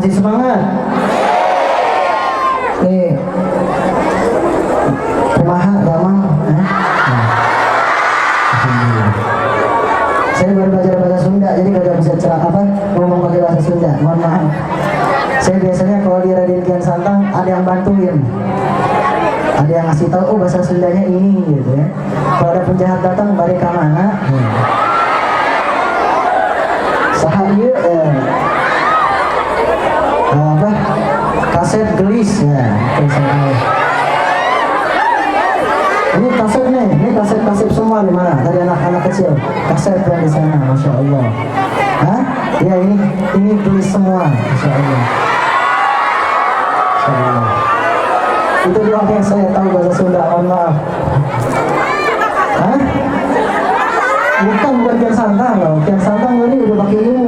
Masih semangat? Nih, kumaha damang? Saya baru belajar bahasa Sunda, jadi gak bisa ngomong pakai bahasa Sunda. Mohon maaf. Saya biasanya kalau di Raden Kian Santang ada yang bantuin, ada yang ngasih tahu, oh bahasa Sundanya ini gitu ya. Kalau ada penjahat datang, balik ke mana? Sahaya kaset gelis ya. Ini kasetnya, ini kaset semua di mana? Tadi anak-anak kecil, kaset yang di sana, masya Allah. Hah? Ya ini gelis semua, masya Allah. Masya Allah. Itu doang yang saya tahu bahasa Sunda, mohon maaf. Hah? Bukan Kian Santang loh, Kian Santang ini udah pakai ilmu